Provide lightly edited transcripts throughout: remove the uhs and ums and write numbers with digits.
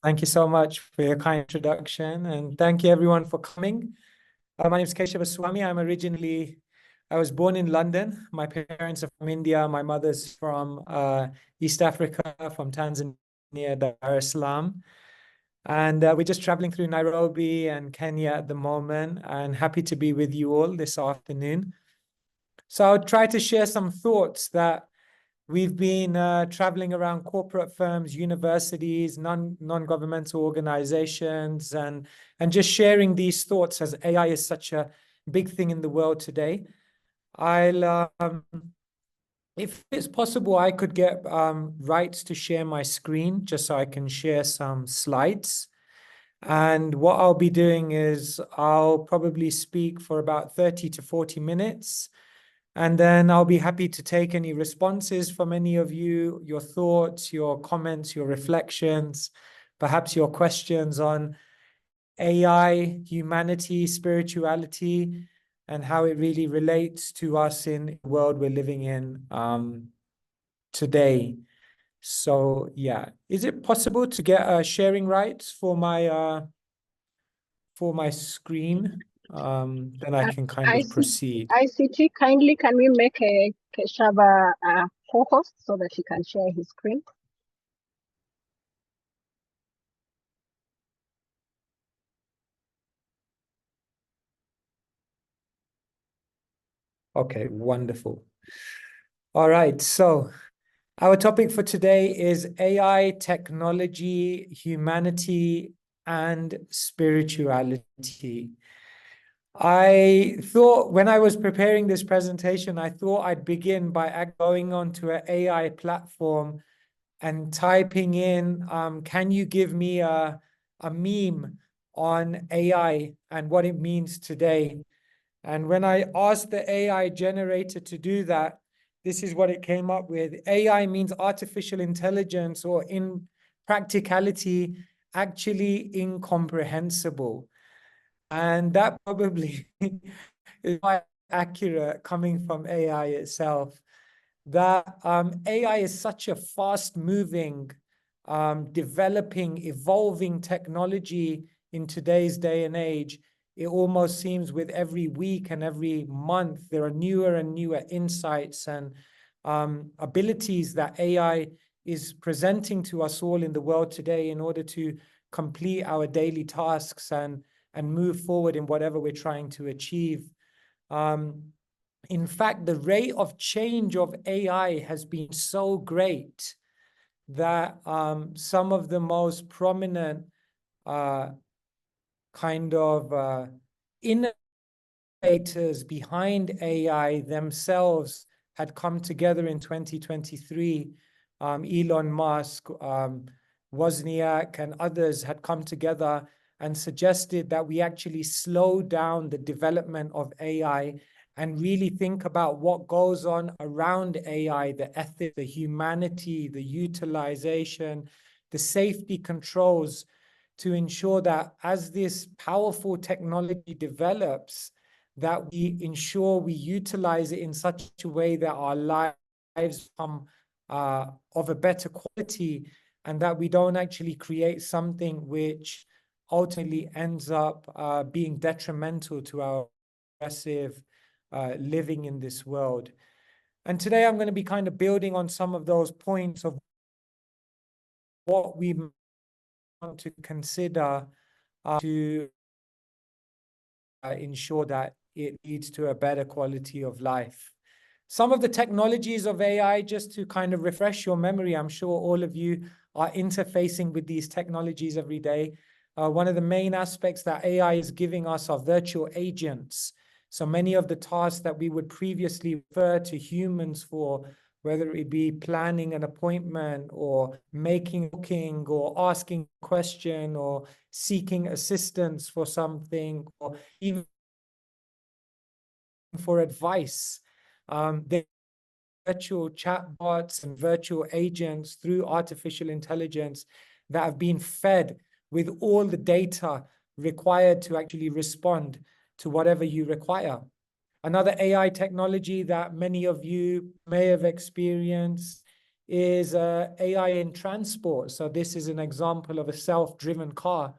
Thank you so much for your kind introduction, and thank you everyone for coming. My name is Keshava Swami. I was born in London. My parents are from India. My mother's from East Africa, from Tanzania, Dar es Salaam. And we're just traveling through Nairobi and Kenya at the moment, and happy to be with you all this afternoon. So I'll try to share some thoughts that we've been traveling around corporate firms, universities, non-governmental organizations, and just sharing these thoughts as AI is such a big thing in the world today. If it's possible, I could get rights to share my screen just so I can share some slides. And what I'll be doing is I'll probably speak for about 30 to 40 minutes. And then I'll be happy to take any responses from any of you, your thoughts, your comments, your reflections, perhaps your questions on AI, humanity, spirituality, and how it really relates to us in the world we're living in today. So yeah, is it possible to get sharing rights for my screen? Then I can kind of proceed. ICT, kindly can we make a Keshava co-host so that he can share his screen? Okay, wonderful. All right, so our topic for today is AI, technology, humanity, and spirituality. I thought when I was preparing this presentation, I thought I'd begin by going onto an AI platform and typing in, can you give me a meme on AI and what it means today? And when I asked the AI generator to do that, this is what it came up with. AI means artificial intelligence, or in practicality, actually incomprehensible. And that probably is quite accurate coming from AI itself. That AI is such a fast-moving, developing, evolving technology in today's day and age. It almost seems with every week and every month, there are newer and newer insights and abilities that AI is presenting to us all in the world today in order to complete our daily tasks and move forward in whatever we're trying to achieve. In fact, the rate of change of AI has been so great that some of the most prominent innovators behind AI themselves had come together in 2023. Elon Musk, Wozniak, and others had come together and suggested that we actually slow down the development of AI and really think about what goes on around AI, the ethics, the humanity, the utilization, the safety controls, to ensure that as this powerful technology develops, that we ensure we utilize it in such a way that our lives become of a better quality, and that we don't actually create something which ultimately ends up being detrimental to our progressive living in this world. And today I'm going to be kind of building on some of those points of what we want to consider to ensure that it leads to a better quality of life. Some of the technologies of AI, just to kind of refresh your memory, I'm sure all of you are interfacing with these technologies every day. One of the main aspects that AI is giving us are virtual agents. So many of the tasks that we would previously refer to humans for, whether it be planning an appointment or making a booking or asking a question or seeking assistance for something or even for advice, the virtual chatbots and virtual agents through artificial intelligence that have been fed with all the data required to actually respond to whatever you require. Another AI technology that many of you may have experienced is AI in transport. So this is an example of a self-driven car.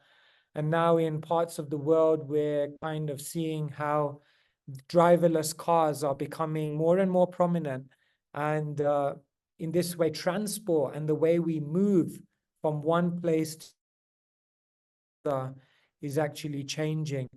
And now in parts of the world, we're kind of seeing how driverless cars are becoming more and more prominent. And in this way, transport and the way we move from one place to another is actually changing.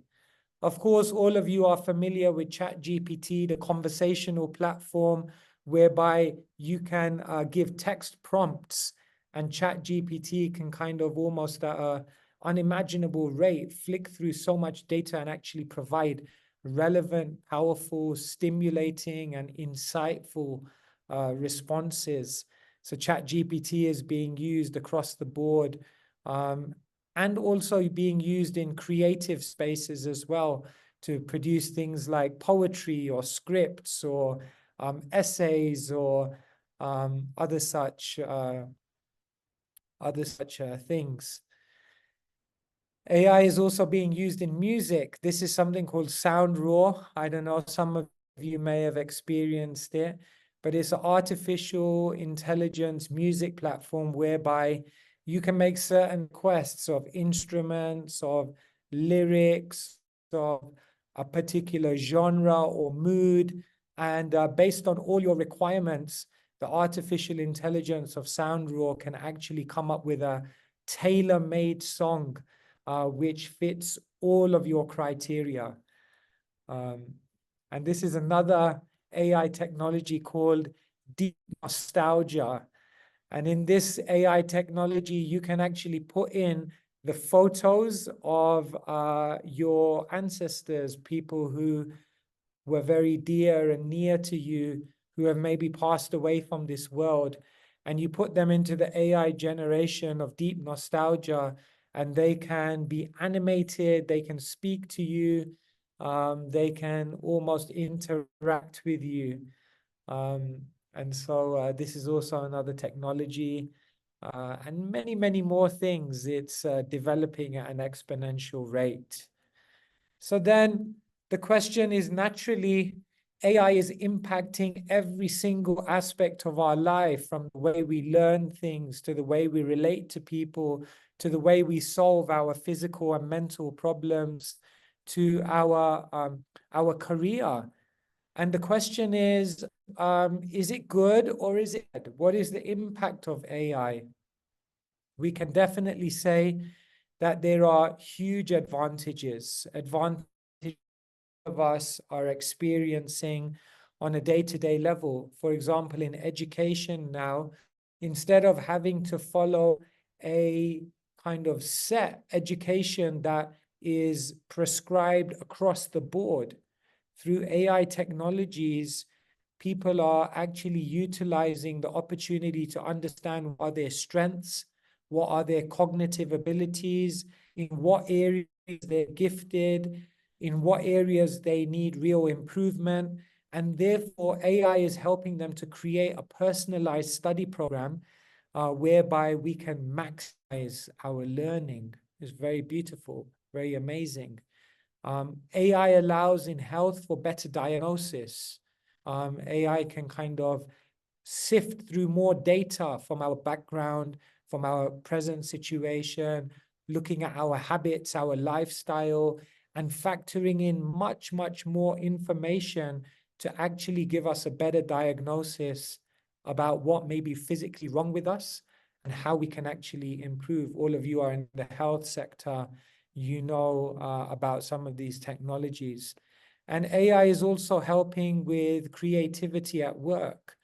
Of course, all of you are familiar with ChatGPT, the conversational platform whereby you can give text prompts, and ChatGPT can kind of almost at an unimaginable rate flick through so much data and actually provide relevant, powerful, stimulating, and insightful responses. So ChatGPT is being used across the board, and also being used in creative spaces as well to produce things like poetry or scripts or essays or other such things. AI is also being used in music. This is something called Sound Raw. I don't know, some of you may have experienced it, but it's an artificial intelligence music platform whereby you can make certain requests of instruments, of lyrics, of a particular genre or mood. And based on all your requirements, the artificial intelligence of Sound Raw can actually come up with a tailor-made song which fits all of your criteria. And this is another AI technology called deep nostalgia. And in this AI technology, you can actually put in the photos of your ancestors, people who were very dear and near to you, who have maybe passed away from this world. And you put them into the AI generation of deep nostalgia, and they can be animated, they can speak to you, they can almost interact with you. And so this is also another technology, and many, many more things. It's developing at an exponential rate. So then the question is, naturally, AI is impacting every single aspect of our life, from the way we learn things, to the way we relate to people, to the way we solve our physical and mental problems, to our career. And the question is it good or is it bad? What is the impact of AI? We can definitely say that there are huge advantages of us are experiencing on a day-to-day level. For example, in education now, instead of having to follow a kind of set education that is prescribed across the board, through AI technologies, people are actually utilizing the opportunity to understand what are their strengths, what are their cognitive abilities, in what areas they're gifted, in what areas they need real improvement. And therefore, AI is helping them to create a personalized study program whereby we can maximize our learning. It's very beautiful, very amazing. AI allows in health for better diagnosis. AI can kind of sift through more data from our background, from our present situation, looking at our habits, our lifestyle, and factoring in much, much more information to actually give us a better diagnosis about what may be physically wrong with us and how we can actually improve. All of you are in the health sector, you know about some of these technologies. And AI is also helping with creativity at work,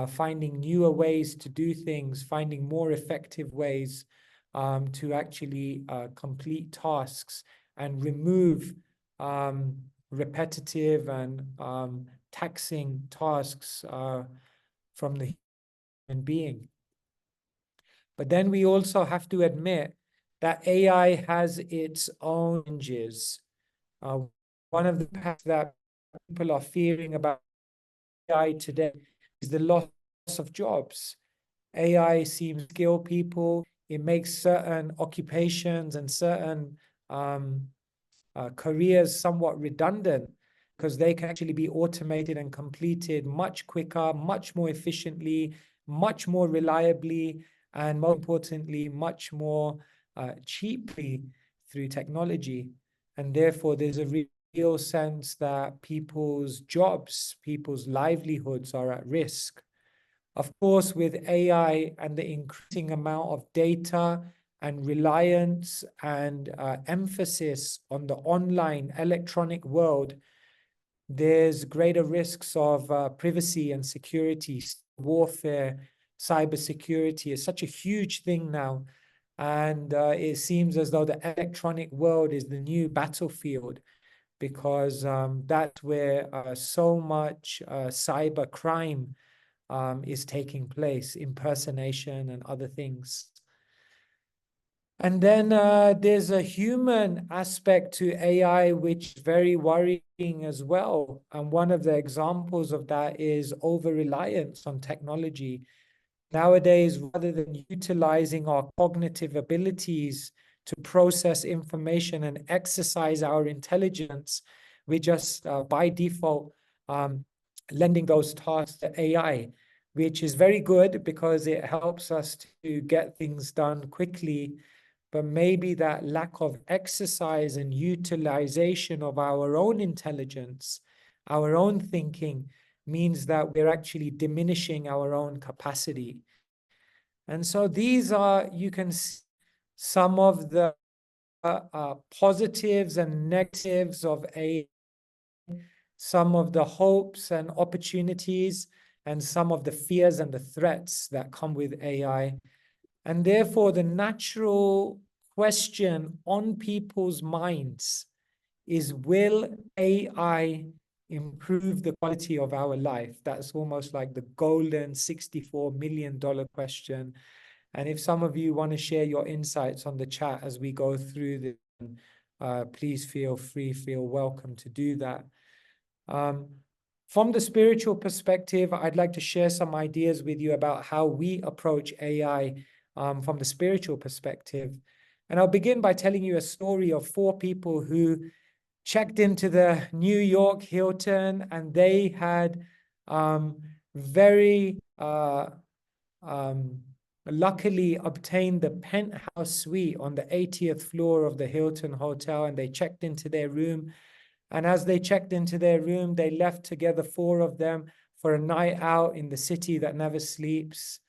finding newer ways to do things, finding more effective ways to actually complete tasks and remove repetitive and taxing tasks from the human being. But then we also have to admit that AI has its own challenges. One of the things that people are fearing about AI today is the loss of jobs. AI seems to skill people. It makes certain occupations and certain careers somewhat redundant, because they can actually be automated and completed much quicker, much more efficiently, much more reliably, and more importantly, much more cheaply through technology. And therefore, there's a real sense that people's jobs, people's livelihoods are at risk. Of course, with AI and the increasing amount of data and reliance and emphasis on the online electronic world, there's greater risks of privacy and security. Warfare, cybersecurity is such a huge thing now. And it seems as though the electronic world is the new battlefield, because that's where so much cyber crime is taking place, impersonation and other things. And then there's a human aspect to AI, which is very worrying as well. And one of the examples of that is over-reliance on technology. Nowadays, rather than utilizing our cognitive abilities to process information and exercise our intelligence, we just by default lending those tasks to AI, which is very good because it helps us to get things done quickly. But maybe that lack of exercise and utilization of our own intelligence, our own thinking, means that we're actually diminishing our own capacity. And so these are, you can see some of the positives and negatives of AI, some of the hopes and opportunities, and some of the fears and the threats that come with AI. And therefore, the natural question on people's minds is, will AI improve the quality of our life? That's almost like the golden $64 million question. And if some of you want to share your insights on the chat as we go through this, please feel free, feel welcome to do that. From the spiritual perspective, I'd like to share some ideas with you about how we approach AI from the spiritual perspective. And I'll begin by telling you a story of 4 people who checked into the New York Hilton, and they had very luckily obtained the penthouse suite on the 80th floor of the Hilton Hotel, and they checked into their room. And as they checked into their room, they left together, 4 of them, for a night out in the city that never sleeps.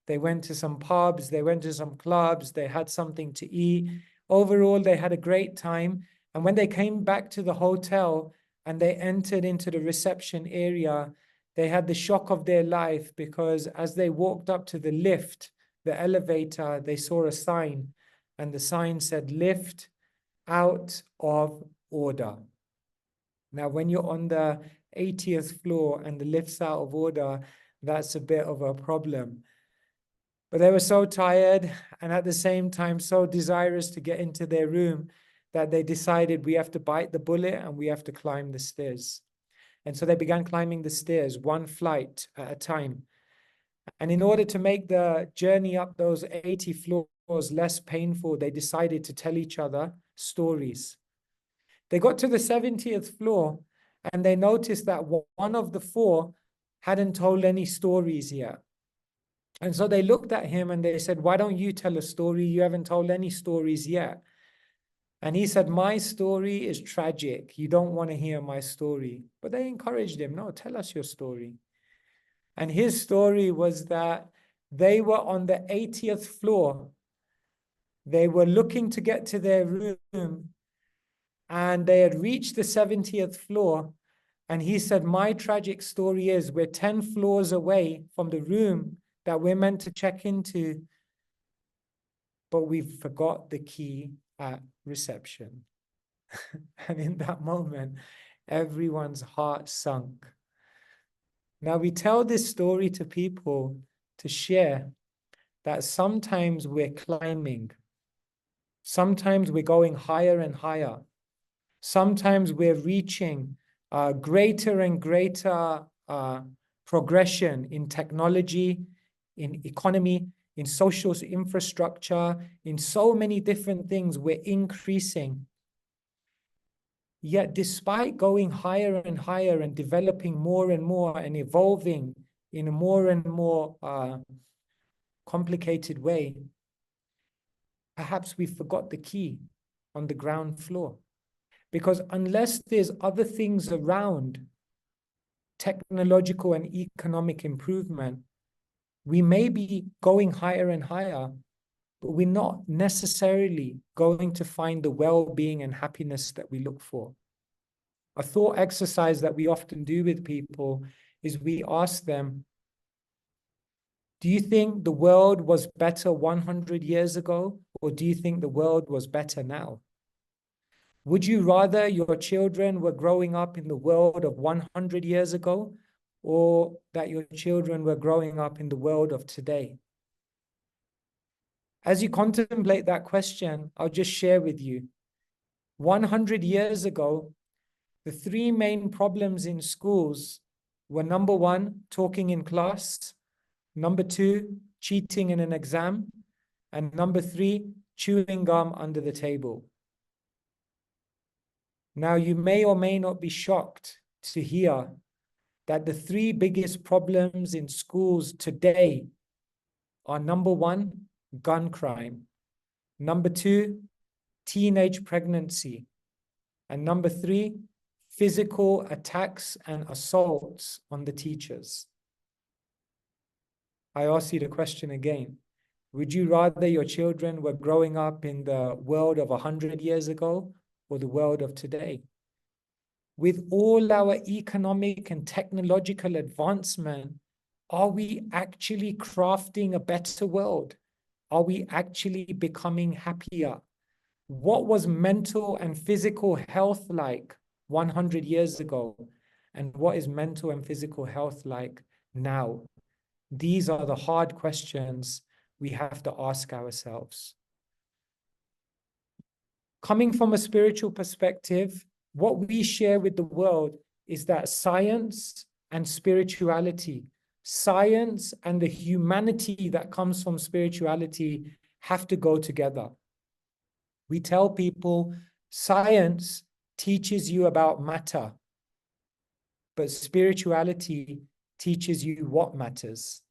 They went to some pubs, they went to some clubs, they had something to eat. Overall, they had a great time. And when they came back to the hotel and they entered into the reception area, they had the shock of their life, because as they walked up to the lift, the elevator, they saw a sign, and the sign said, "Lift out of order." Now, when you're on the 80th floor and the lift's out of order, that's a bit of a problem. But they were so tired and at the same time so desirous to get into their room that they decided, we have to bite the bullet and we have to climb the stairs. And so they began climbing the stairs, 1 flight at a time. And in order to make the journey up those 80 floors less painful, they decided to tell each other stories. They got to the 70th floor and they noticed that one of the 4 hadn't told any stories yet. And so they looked at him and they said, "Why don't you tell a story? You haven't told any stories yet." And he said, "My story is tragic. You don't want to hear my story." But they encouraged him, "No, tell us your story." And his story was that they were on the 80th floor. They were looking to get to their room and they had reached the 70th floor. And he said, "My tragic story is we're 10 floors away from the room that we're meant to check into, but we forgot the key at reception." And in that moment, everyone's heart sunk. Now, we tell this story to people to share that sometimes we're climbing. Sometimes we're going higher and higher. Sometimes we're reaching greater and greater progression in technology, in economy, in social infrastructure, in so many different things. We're increasing. Yet despite going higher and higher and developing more and more and evolving in a more and more complicated way, perhaps we forgot the key on the ground floor. Because unless there's other things around technological and economic improvement, we may be going higher and higher, but we're not necessarily going to find the well-being and happiness that we look for. A thought exercise that we often do with people is we ask them, do you think the world was better 100 years ago, or do you think the world was better now? Would you rather your children were growing up in the world of 100 years ago, or that your children were growing up in the world of today? As you contemplate that question, I'll just share with you. 100 years ago, the three main problems in schools were: number one, talking in class; number two, cheating in an exam; and number three, chewing gum under the table. Now, you may or may not be shocked to hear that the three biggest problems in schools today are: number one, gun crime; number two, teenage pregnancy; and number three, physical attacks and assaults on the teachers. I ask you the question again. Would you rather your children were growing up in the world of 100 years ago or the world of today? With all our economic and technological advancement, are we actually crafting a better world? Are we actually becoming happier? What was mental and physical health like 100 years ago? And what is mental and physical health like now? These are the hard questions we have to ask ourselves. Coming from a spiritual perspective, what we share with the world is that science and spirituality, science and the humanity that comes from spirituality have to go together. We tell people science teaches you about matter, but spirituality teaches you what matters.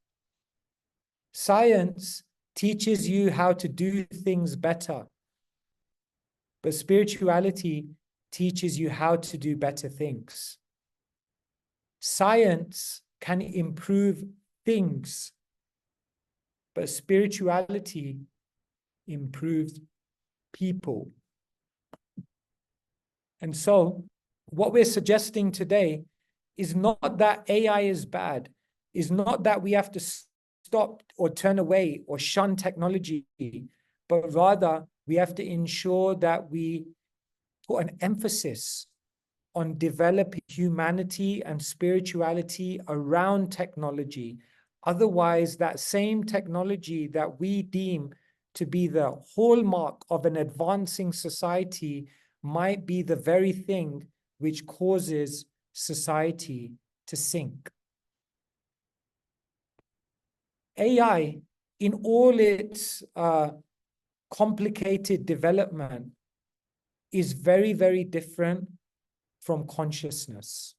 Science teaches you how to do things better, but spirituality teaches you how to do better things. Science can improve things, but spirituality improves people. And so what we're suggesting today is not that AI is bad, is not that we have to stop or turn away or shun technology, but rather we have to ensure that we put an emphasis on developing humanity and spirituality around technology. Otherwise, that same technology that we deem to be the hallmark of an advancing society might be the very thing which causes society to sink. AI, in all its complicated development, is very, very different from consciousness.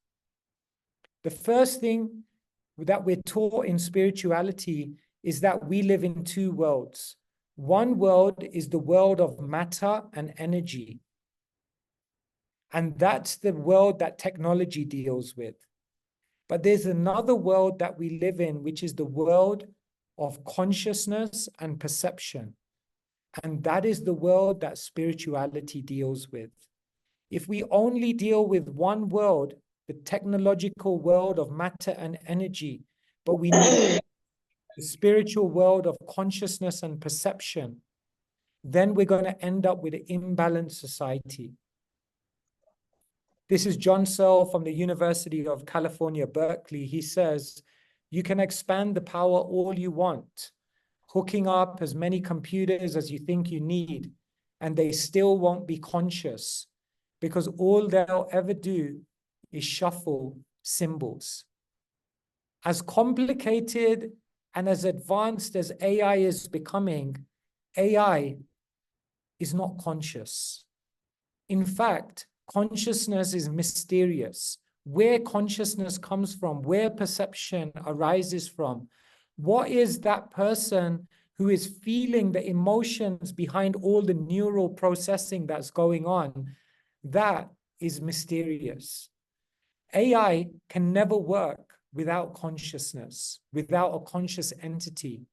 The first thing that we're taught in spirituality is that we live in two worlds. One world is the world of matter and energy. And that's the world that technology deals with. But there's another world that we live in, which is the world of consciousness and perception. And that is the world that spirituality deals with. If we only deal with one world, the technological world of matter and energy, but we need the spiritual world of consciousness and perception, then we're going to end up with an imbalanced society. This is John Searle from the University of California, Berkeley. He says, you can expand the power all you want, hooking up as many computers as you think you need, and they still won't be conscious, because all they'll ever do is shuffle symbols. As complicated and as advanced as AI is becoming, AI is not conscious. In fact, consciousness is mysterious. where consciousness comes from, where perception arises from. What is that person who is feeling the emotions behind all the neural processing that's going on? That is mysterious. AI can never work without consciousness, without a conscious entity.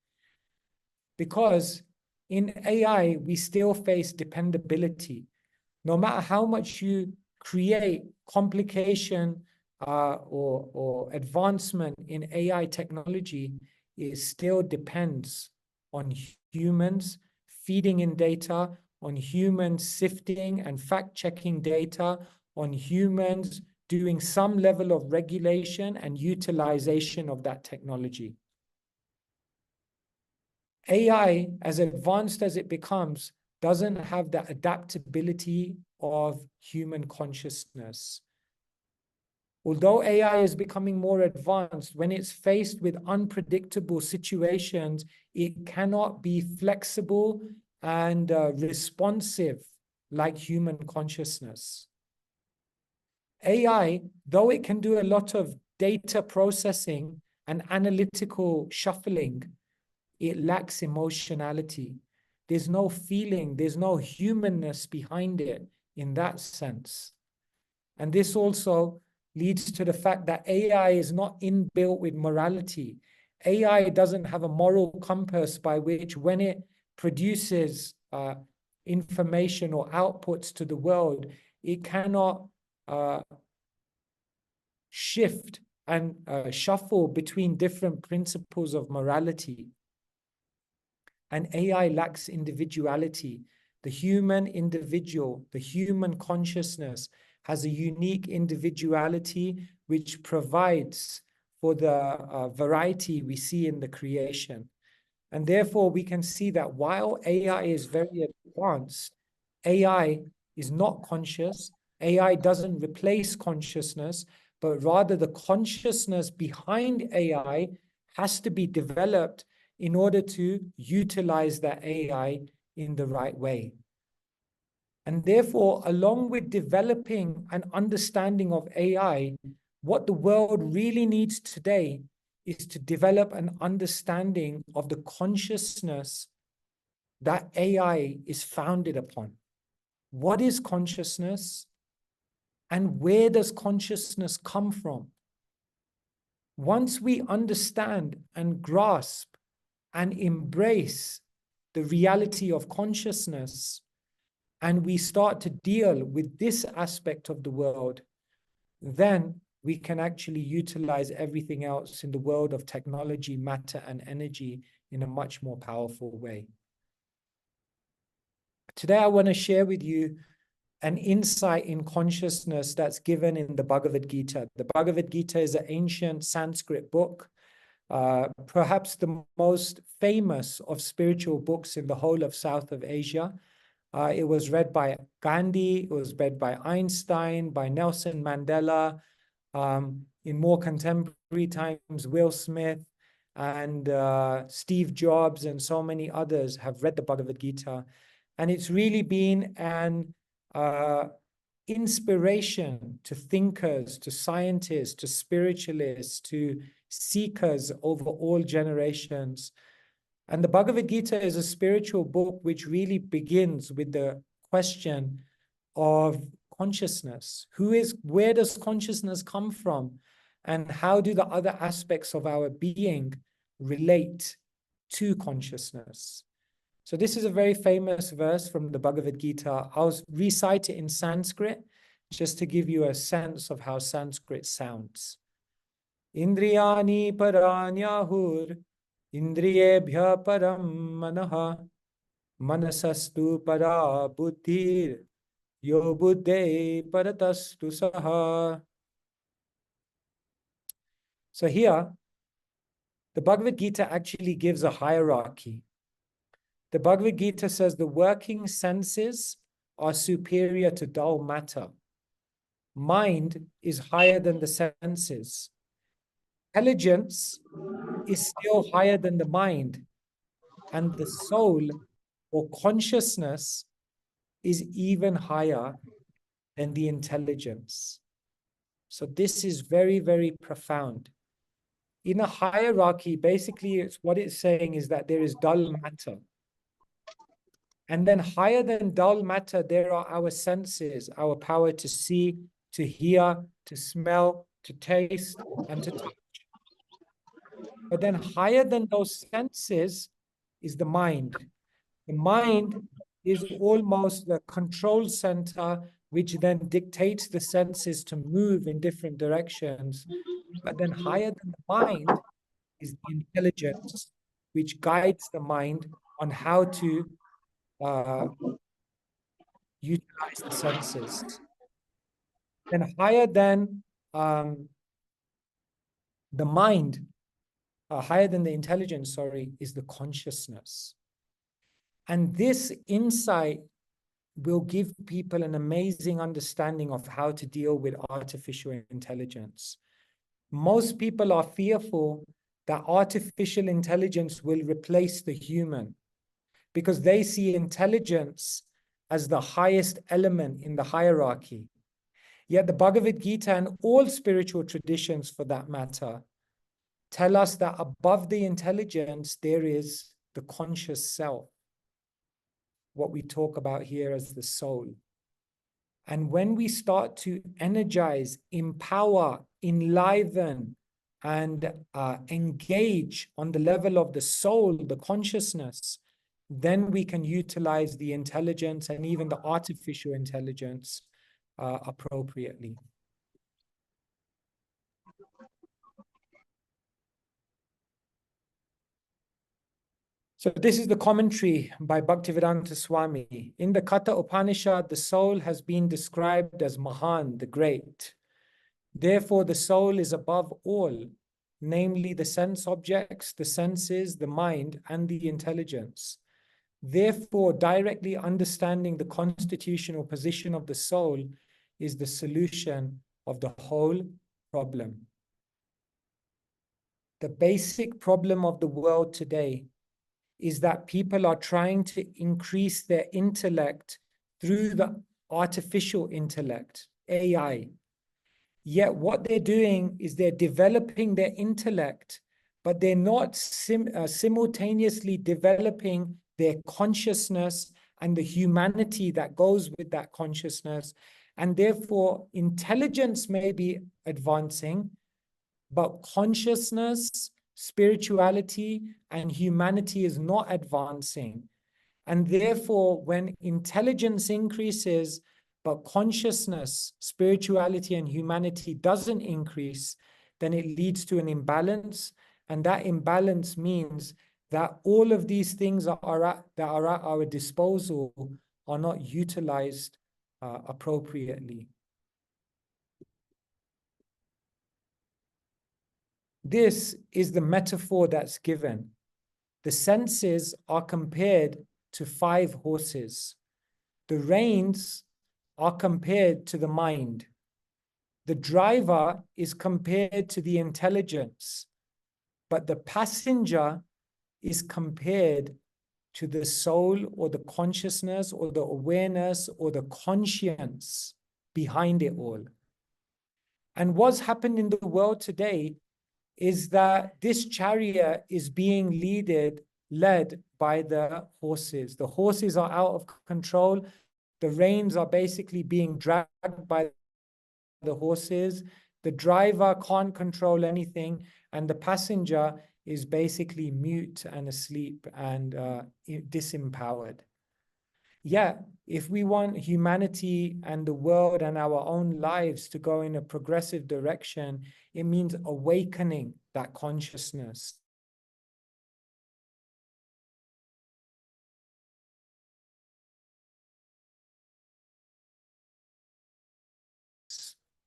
Because in AI, we still face dependability. No matter how much you create complication or advancement in AI technology, it still depends on humans feeding in data, on humans sifting and fact-checking data, on humans doing some level of regulation and utilization of that technology. AI, as advanced as it becomes, doesn't have that adaptability of human consciousness. Although AI is becoming more advanced, when it's faced with unpredictable situations, it cannot be flexible and responsive like human consciousness. AI, though it can do a lot of data processing and analytical shuffling, it lacks emotionality. There's no feeling, there's no humanness behind it in that sense. And this also leads to the fact that AI is not inbuilt with morality. AI doesn't have a moral compass by which, when it produces information or outputs to the world, it cannot shift and shuffle between different principles of morality. And AI lacks individuality. The human individual, the human consciousness has a unique individuality which provides for the variety we see in the creation. And therefore, we can see that while AI is very advanced, AI is not conscious. AI doesn't replace consciousness, but rather the consciousness behind AI has to be developed in order to utilize that AI in the right way. And therefore, along with developing an understanding of AI, what the world really needs today is to develop an understanding of the consciousness that AI is founded upon. What is consciousness? And where does consciousness come from? Once we understand and grasp and embrace the reality of consciousness, and we start to deal with this aspect of the world, then we can actually utilize everything else in the world of technology, matter, and energy in a much more powerful way. Today, I want to share with you an insight in consciousness that's given in the Bhagavad-gita. The Bhagavad-gita is an ancient Sanskrit book, perhaps the most famous of spiritual books in the whole of South of Asia. It was read by Gandhi, it was read by Einstein, by Nelson Mandela, in more contemporary times, Will Smith and Steve Jobs and so many others have read the Bhagavad-gita. And it's really been an inspiration to thinkers, to scientists, to spiritualists, to seekers over all generations. And the Bhagavad-gita is a spiritual book which really begins with the question of consciousness. Where does consciousness come from? And how do the other aspects of our being relate to consciousness? So this is a very famous verse from the Bhagavad-gita. I'll recite it in Sanskrit just to give you a sense of how Sanskrit sounds. Indriyani paranyahur indriyebhya param manaha manasastu para buddhir yo buddhe paratastu saha. So here, the Bhagavad-gita actually gives a hierarchy. The Bhagavad-gita says the working senses are superior to dull matter. Mind is higher than the senses. Intelligence is still higher than the mind. And the soul or consciousness is even higher than the intelligence. So this is very, very profound. In a hierarchy, basically, what it's saying is that there is dull matter. And then higher than dull matter, there are our senses, our power to see, to hear, to smell, to taste, and to touch. But then higher than those senses is the mind. The mind is almost the control center, which then dictates the senses to move in different directions. But then higher than the mind is the intelligence, which guides the mind on how to utilize the senses. Then higher than the mind, higher than the intelligence, sorry, is the consciousness. And this insight will give people an amazing understanding of how to deal with artificial intelligence. Most people are fearful that artificial intelligence will replace the human because they see intelligence as the highest element in the hierarchy. Yet the Bhagavad-gita and all spiritual traditions, for that matter, tell us that above the intelligence, there is the conscious self, what we talk about here as the soul. And when we start to energize, empower, enliven, and engage on the level of the soul, the consciousness, then we can utilize the intelligence and even the artificial intelligence appropriately. So this is the commentary by Bhaktivedanta Swami. In the Katha Upanishad, the soul has been described as Mahan, the great. Therefore, the soul is above all, namely the sense objects, the senses, the mind, and the intelligence. Therefore, directly understanding the constitutional position of the soul is the solution of the whole problem. The basic problem of the world today is that people are trying to increase their intellect through the artificial intellect, AI. Yet what they're doing is they're developing their intellect, but they're not simultaneously developing their consciousness and the humanity that goes with that consciousness. And therefore, intelligence may be advancing, but consciousness, spirituality, and humanity is not advancing. And therefore, when intelligence increases, but consciousness, spirituality, and humanity doesn't increase, then it leads to an imbalance. And that imbalance means that all of these things that are at our disposal are not utilized appropriately. This is the metaphor that's given. The senses are compared to 5 horses. The reins are compared to the mind. The driver is compared to the intelligence, but the passenger is compared to the soul or the consciousness or the awareness or the conscience behind it all. And what's happened in the world today is that this chariot is being led by the horses. The horses are out of control. The reins are basically being dragged by the horses. The driver can't control anything, and the passenger is basically mute and asleep and disempowered. Yeah, if we want humanity and the world and our own lives to go in a progressive direction, it means awakening that consciousness.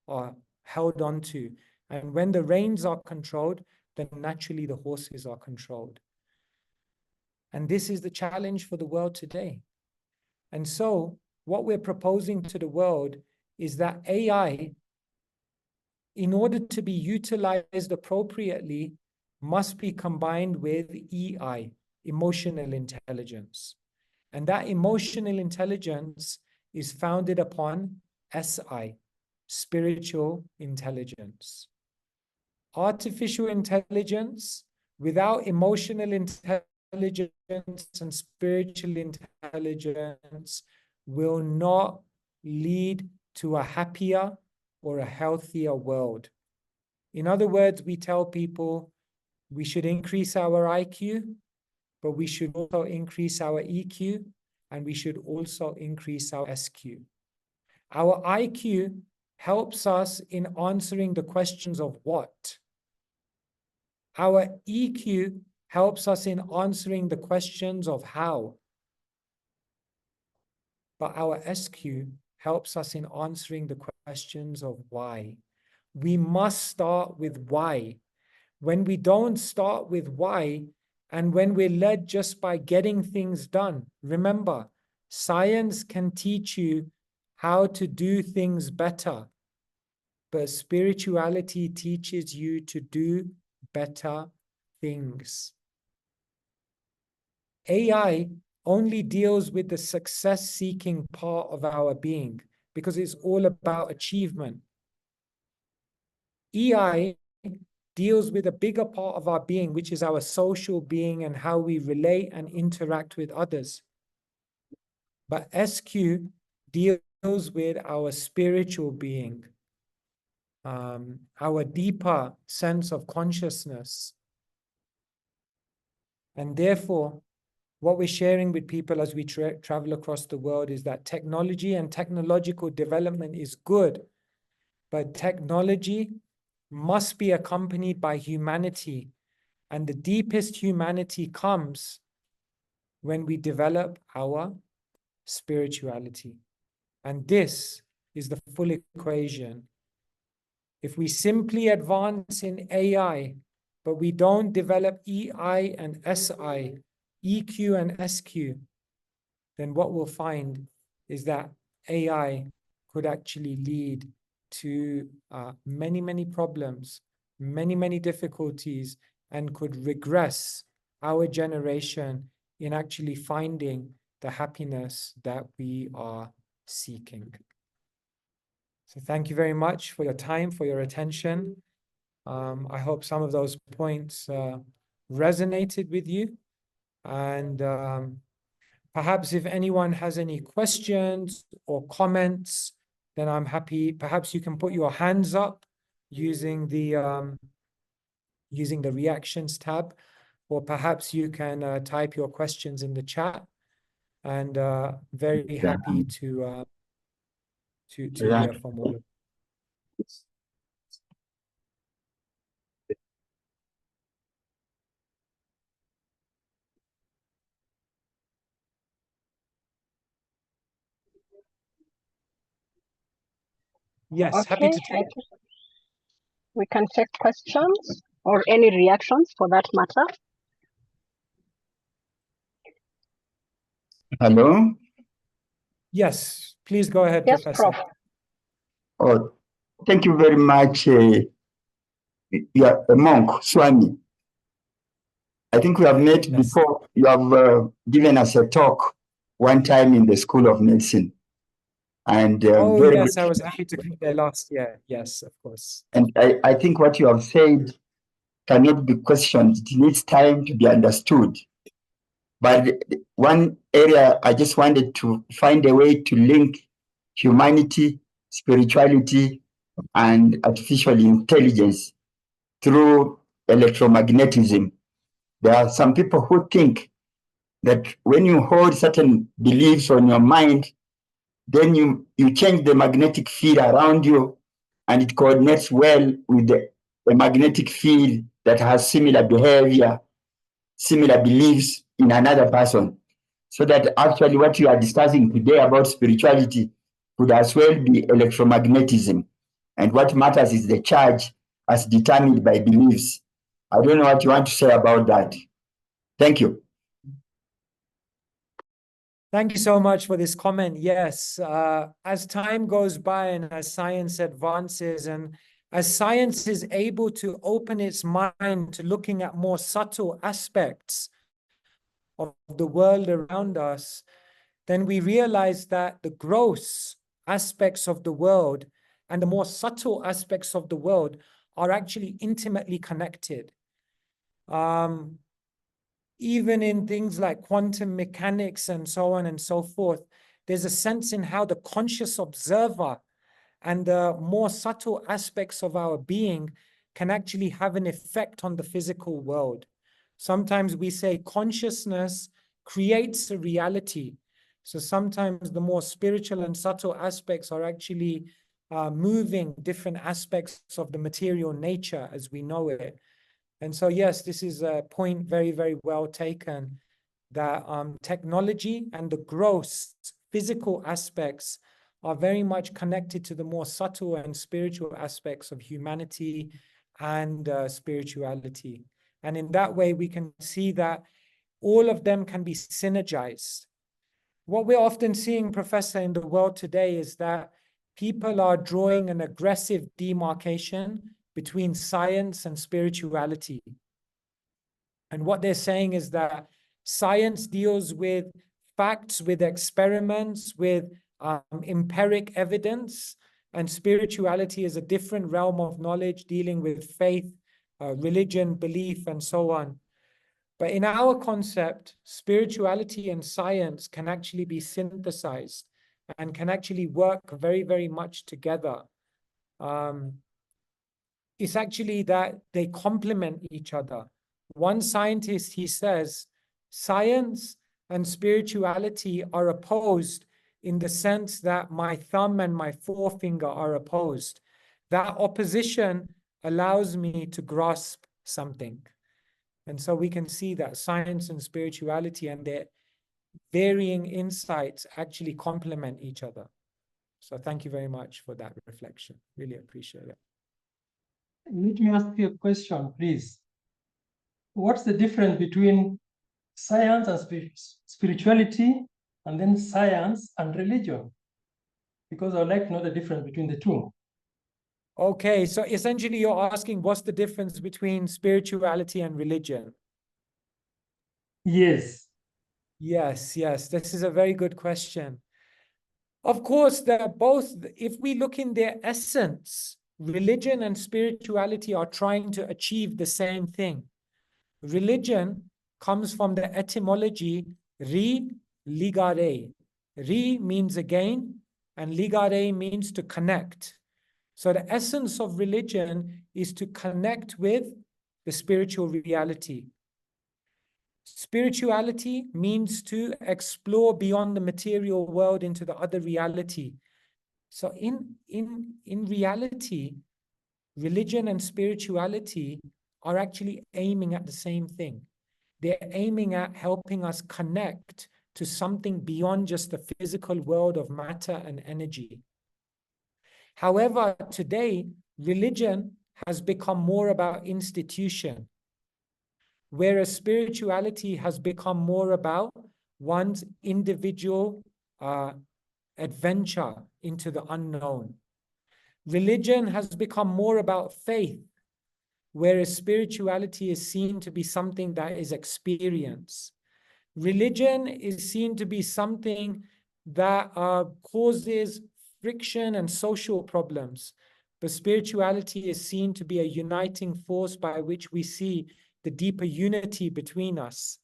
Are held onto. And when the reins are controlled, then naturally the horses are controlled. And this is the challenge for the world today. And so what we're proposing to the world is that AI, in order to be utilized appropriately, must be combined with EI, emotional intelligence. And that emotional intelligence is founded upon SI, spiritual intelligence. Artificial intelligence without emotional intelligence and spiritual intelligence will not lead to a happier or a healthier world. In other words, we tell people we should increase our IQ, but we should also increase our EQ, and we should also increase our SQ. Our IQ helps us in answering the questions of what. Our EQ helps us in answering the questions of how. But our SQ helps us in answering the questions of why. We must start with why. When we don't start with why, and when we're led just by getting things done, remember, science can teach you how to do things better, but spirituality teaches you to do better things. AI only deals with the success-seeking part of our being because it's all about achievement. EI deals with a bigger part of our being, which is our social being and how we relate and interact with others. But SQ deals with our spiritual being, our deeper sense of consciousness. And therefore, what we're sharing with people as we travel across the world is that technology and technological development is good, but technology must be accompanied by humanity. And the deepest humanity comes when we develop our spirituality. And this is the full equation. If we simply advance in AI, but we don't develop EI and SI, EQ and SQ, then what we'll find is that AI could actually lead to many, many problems, many, many difficulties, and could regress our generation in actually finding the happiness that we are seeking. So thank you very much for your time, for your attention. I hope some of those points resonated with you. And perhaps if anyone has any questions or comments, then I'm happy. Perhaps you can put your hands up using the reactions tab, or perhaps you can type your questions in the chat. And very happy to hear from all of you. Yes, happy Okay, to take. we can take questions or any reactions for that matter. Hello? Yes, please go ahead, Yes, Professor. Prof. Oh, thank you very much. You are a monk, Swami. I think we have met Yes. before. You have given us a talk one time in the School of Medicine. And Oh, very yes, much, I was happy to be there last year. Yes, of course. and I think what you have said cannot be questioned. It needs time to be understood. But one area I just wanted to find a way to link humanity, spirituality, and artificial intelligence through electromagnetism. There are some people who think that when you hold certain beliefs on your mind, then you change the magnetic field around you, and it coordinates well with the magnetic field that has similar behavior, similar beliefs in another person. So that actually what you are discussing today about spirituality could as well be electromagnetism. And what matters is the charge as determined by beliefs. I don't know what you want to say about that. Thank you. Thank you so much for this comment. Yes, as time goes by and as science advances and as science is able to open its mind to looking at more subtle aspects of the world around us, then we realize that the gross aspects of the world and the more subtle aspects of the world are actually intimately connected. Even in things like quantum mechanics and so on and so forth, there's a sense in how the conscious observer and the more subtle aspects of our being can actually have an effect on the physical world. Sometimes we say consciousness creates a reality. So sometimes the more spiritual and subtle aspects are actually moving different aspects of the material nature as we know it. And so, yes, this is a point very, very well taken, that technology and the gross physical aspects are very much connected to the more subtle and spiritual aspects of humanity and spirituality. And in that way, we can see that all of them can be synergized. What we're often seeing, Professor, in the world today is that people are drawing an aggressive demarcation between science and spirituality. And what they're saying is that science deals with facts, with experiments, with empiric evidence, and spirituality is a different realm of knowledge dealing with faith, religion, belief, and so on. But in our concept, spirituality and science can actually be synthesized and can actually work very, very much together. It's actually that they complement each other. One scientist, he says, science and spirituality are opposed in the sense that my thumb and my forefinger are opposed. That opposition allows me to grasp something. And so we can see that science and spirituality and their varying insights actually complement each other. So thank you very much for that reflection. Really appreciate it. Let me ask you a question, please. What's the difference between science and spirituality, and then science and religion? Because I would like to know the difference between the two. Okay, so essentially you're asking what's the difference between spirituality and religion? Yes. Yes, this is a very good question. Of course, they're both, if we look in their essence, religion and spirituality are trying to achieve the same thing. Religion comes from the etymology ligare. Ri means again, and ligare means to connect. So the essence of religion is to connect with the spiritual reality. Spirituality means to explore beyond the material world into the other reality. So in reality, religion and spirituality are actually aiming at the same thing. They're aiming at helping us connect to something beyond just the physical world of matter and energy. However, today, religion has become more about institution, whereas spirituality has become more about one's individual adventure into the unknown. Religion has become more about faith, whereas spirituality is seen to be something that is experienced. Religion is seen to be something that causes friction and social problems, but spirituality is seen to be a uniting force by which we see the deeper unity between us.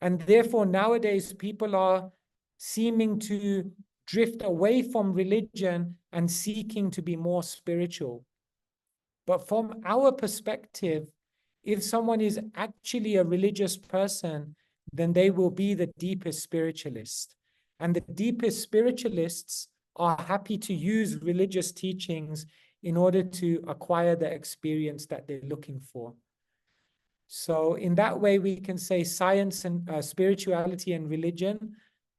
And therefore, nowadays, people are seeming to drift away from religion and seeking to be more spiritual. But from our perspective, if someone is actually a religious person, then they will be the deepest spiritualist. And the deepest spiritualists are happy to use religious teachings in order to acquire the experience that they're looking for. So in that way, we can say science and spirituality and religion,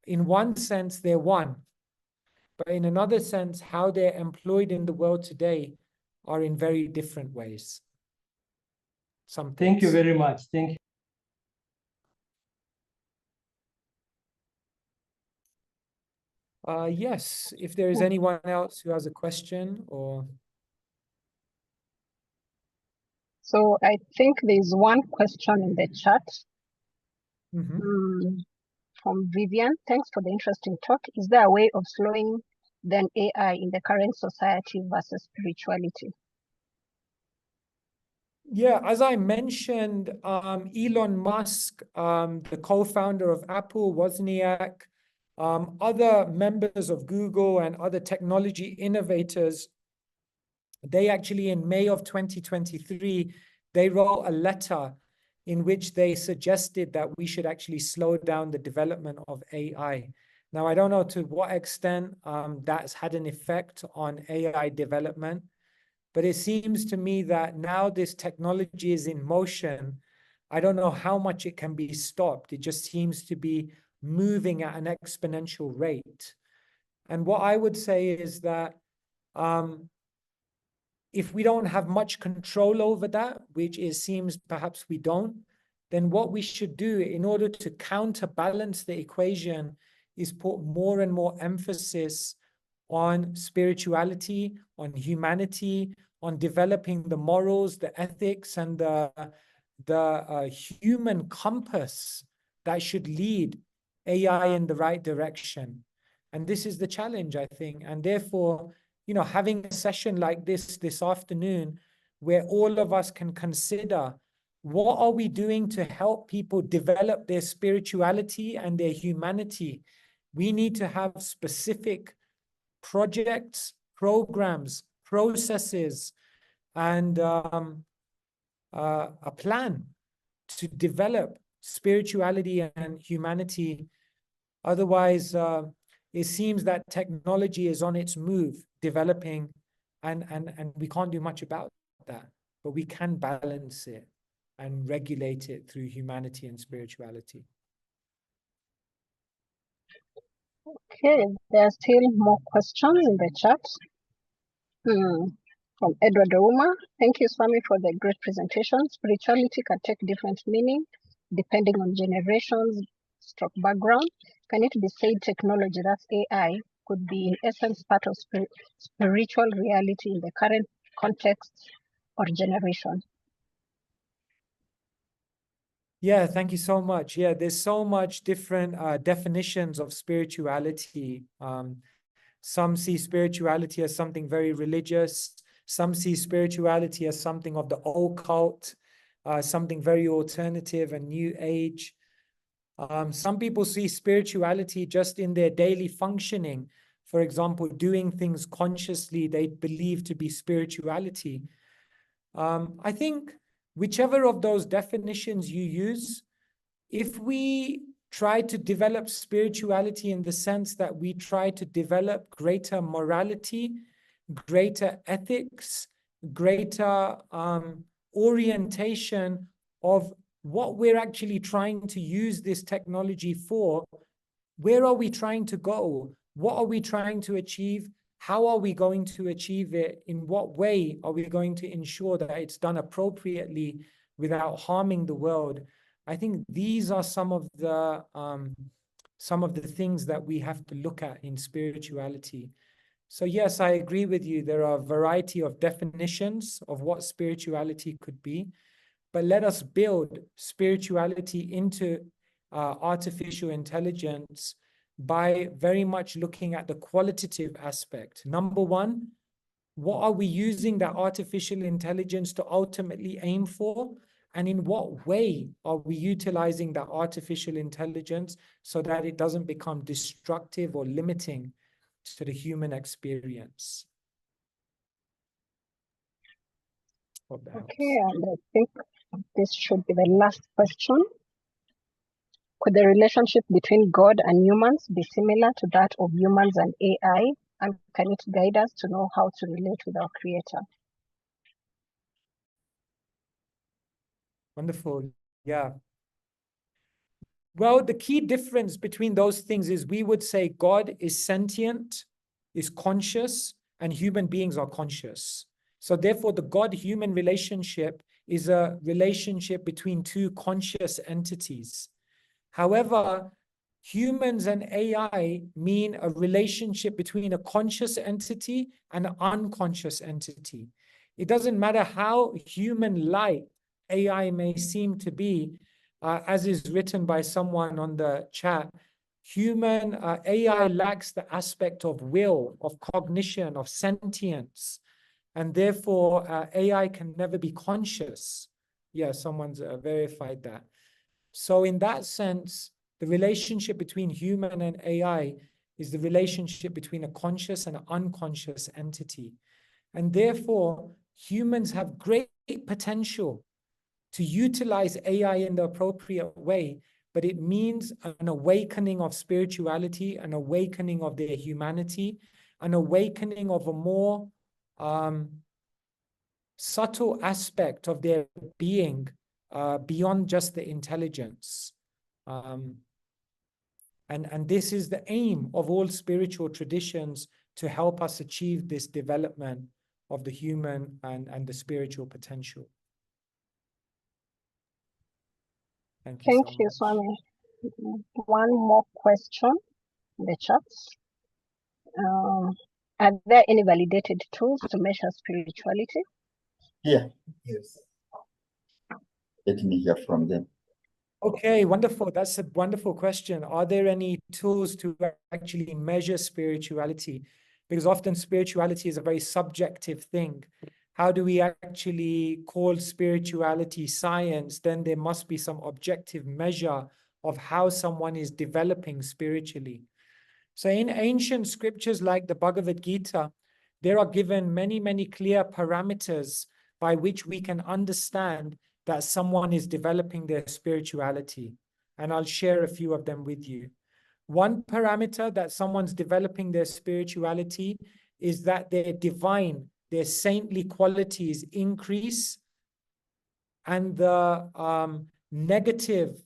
in one sense, they're one. But in another sense, how they're employed in the world today are in very different ways. Thank you very much. Thank you. Yes, if there is anyone else who has a question or... So I think there's one question in the chat from Vivian. Thanks for the interesting talk. Is there a way of slowing than AI in the current society versus spirituality? Yeah, as I mentioned, Elon Musk, the co-founder of Apple, Wozniak, other members of Google and other technology innovators, they actually, in May of 2023, they wrote a letter in which they suggested that we should actually slow down the development of AI. Now, I don't know to what extent that's had an effect on AI development, but it seems to me that now this technology is in motion. I don't know how much it can be stopped. It just seems to be moving at an exponential rate. And what I would say is that if we don't have much control over that, which it seems perhaps we don't, then what we should do in order to counterbalance the equation is put more and more emphasis on spirituality, on humanity, on developing the morals, the ethics, and the human compass that should lead AI in the right direction. And this is the challenge, I think. And therefore, having a session like this afternoon, where all of us can consider what are we doing to help people develop their spirituality and their humanity. We need to have specific projects, programs, processes, and a plan to develop spirituality and humanity. Otherwise, it seems that technology is on its move, developing, and we can't do much about that, but we can balance it and regulate it through humanity and spirituality. Okay, there are still more questions in the chat. From Edward Ouma. Thank you, Swami, for the great presentation. Spirituality can take different meaning depending on generations, stroke background. Can it be said technology, that's AI, could be in essence part of spiritual reality in the current context or generation? Yeah, thank you so much. Yeah, there's so much different definitions of spirituality. Some see spirituality as something very religious. Some see spirituality as something of the occult, something very alternative and new age. Some people see spirituality just in their daily functioning. For example, doing things consciously, they believe to be spirituality. I think whichever of those definitions you use, if we try to develop spirituality in the sense that we try to develop greater morality, greater ethics, greater orientation of what we're actually trying to use this technology for, where are we trying to go? What are we trying to achieve? How are we going to achieve it? In what way are we going to ensure that it's done appropriately without harming the world? I think these are some of the things that we have to look at in spirituality. So yes, I agree with you. There are a variety of definitions of what spirituality could be, but let us build spirituality into artificial intelligence by very much looking at the qualitative aspect. Number one, what are we using that artificial intelligence to ultimately aim for? And in what way are we utilizing that artificial intelligence so that it doesn't become destructive or limiting to the human experience? Okay, and I think this should be the last question. Could the relationship between God and humans be similar to that of humans and AI? And can it guide us to know how to relate with our Creator? Wonderful. Yeah. Well, the key difference between those things is we would say God is sentient, is conscious, and human beings are conscious. So therefore, the God-human relationship is a relationship between two conscious entities. However, humans and AI mean a relationship between a conscious entity and an unconscious entity. It doesn't matter how human-like AI may seem to be, as is written by someone on the chat, AI lacks the aspect of will, of cognition, of sentience, and therefore AI can never be conscious. Yeah, someone's verified that. So in that sense, the relationship between human and AI is the relationship between a conscious and an unconscious entity. And therefore, humans have great potential to utilize AI in the appropriate way, but it means an awakening of spirituality, an awakening of their humanity, an awakening of a more subtle aspect of their being beyond just the intelligence. And this is the aim of all spiritual traditions, to help us achieve this development of the human and the spiritual potential. Thank you Thank so you, much. Swami. One more question in the chats. Are there any validated tools to measure spirituality? Yeah. Yes. Let me hear from them. Okay, wonderful. That's a wonderful question. Are there any tools to actually measure spirituality? Because often spirituality is a very subjective thing. How do we actually call spirituality science? Then there must be some objective measure of how someone is developing spiritually. So in ancient scriptures like the Bhagavad-gita, there are given many, many clear parameters by which we can understand that someone is developing their spirituality. And I'll share a few of them with you. One parameter that someone's developing their spirituality is that their divine, their saintly qualities increase, and the negative,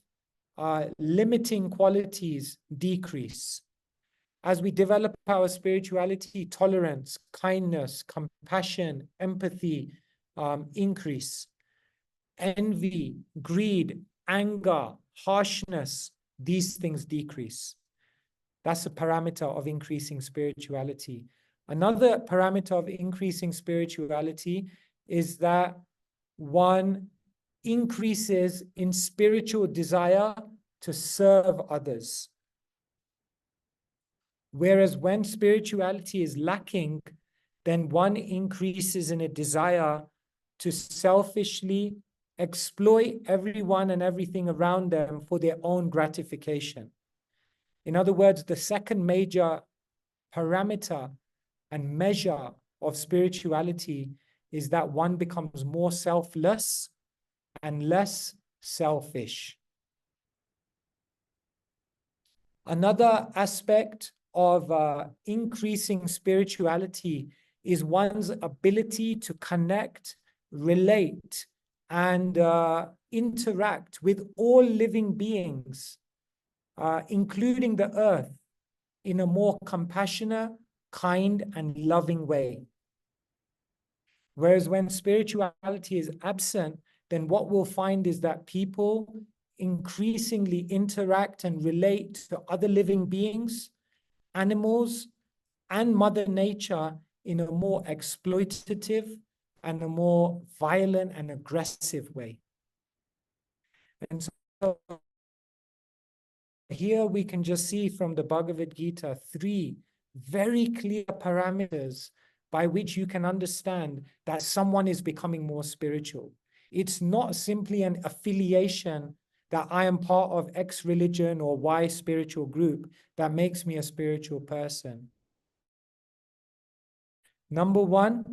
limiting qualities decrease. As we develop our spirituality, tolerance, kindness, compassion, empathy increase. Envy, greed, anger, harshness, these things decrease. That's a parameter of increasing spirituality. Another parameter of increasing spirituality is that one increases in spiritual desire to serve others. Whereas when spirituality is lacking, then one increases in a desire to selfishly exploit everyone and everything around them for their own gratification. In other words, the second major parameter and measure of spirituality is that one becomes more selfless and less selfish. Another aspect of increasing spirituality is one's ability to connect, relate, and interact with all living beings, including the earth, in a more compassionate, kind, and loving way. Whereas when spirituality is absent, then what we'll find is that people increasingly interact and relate to other living beings, animals, and Mother Nature in a more exploitative and a more violent and aggressive way. And so here we can just see from the Bhagavad-gita 3 very clear parameters by which you can understand that someone is becoming more spiritual. It's not simply an affiliation that I am part of X religion or Y spiritual group that makes me a spiritual person. Number one,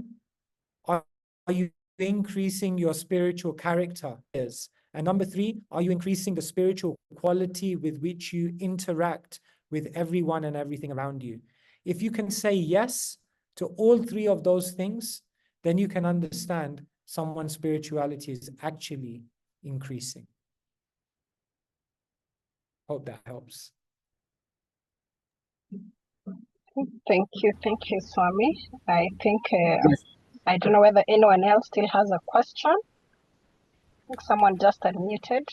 are you increasing your spiritual character? Yes. And number three, are you increasing the spiritual quality with which you interact with everyone and everything around you? If you can say yes to all three of those things, then you can understand someone's spirituality is actually increasing. Hope that helps. Thank you, Swami. I think Yes. I don't know whether anyone else still has a question. I think someone just unmuted.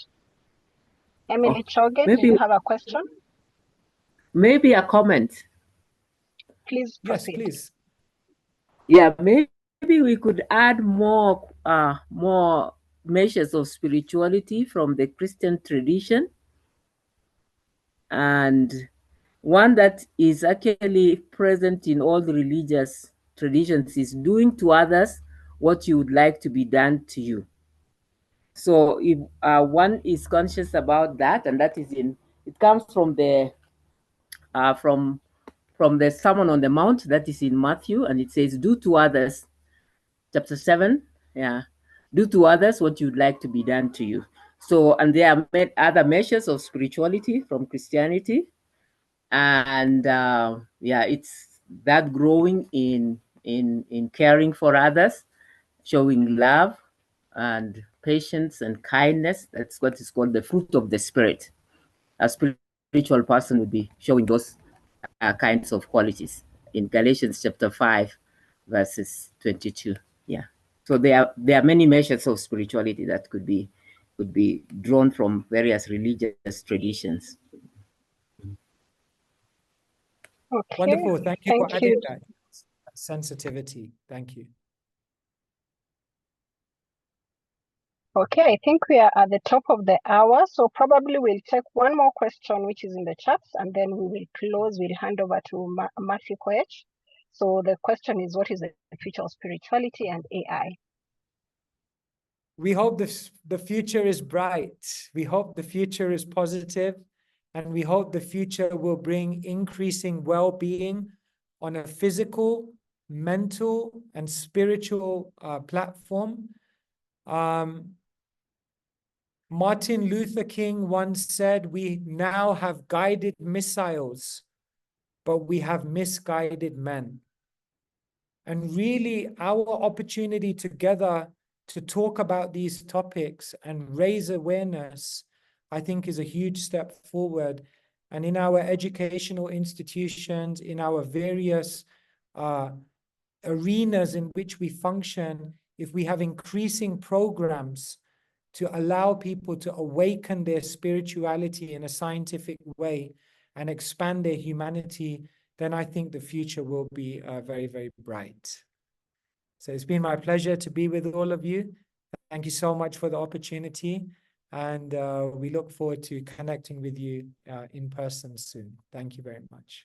Emily Choge, do you have a question? Maybe a comment. Please proceed. Yes, please. Yeah, maybe we could add more measures of spirituality from the Christian tradition, and one that is actually present in all the religious traditions is doing to others what you would like to be done to you. So if one is conscious about that, and that is it comes from the from the Sermon on the Mount, that is in Matthew, and it says, "Do to others," chapter 7, yeah, "do to others what you'd like to be done to you." So, and there are other measures of spirituality from Christianity, and yeah, it's that growing in caring for others, showing love and patience and kindness. That's what is called the fruit of the Spirit. A spiritual person would be showing those kinds of qualities in Galatians chapter 5, verses 22. Yeah. So there are many measures of spirituality that could be drawn from various religious traditions. Okay. Wonderful. Thank you for Thank adding you. that sensitivity. Thank you. Okay, I think we are at the top of the hour, so probably we'll take one more question, which is in the chats, and then we will close. We'll hand over to Matthew Koech. So the question is, what is the future of spirituality and AI? We hope the future is bright. We hope the future is positive, and we hope the future will bring increasing well-being on a physical, mental, and spiritual platform. Martin Luther King once said, "We now have guided missiles, but we have misguided men." And really, our opportunity together to talk about these topics and raise awareness, I think, is a huge step forward. And in our educational institutions, in our various arenas in which we function, if we have increasing programs to allow people to awaken their spirituality in a scientific way and expand their humanity, then I think the future will be very, very bright. So it's been my pleasure to be with all of you. Thank you so much for the opportunity. And we look forward to connecting with you in person soon. Thank you very much.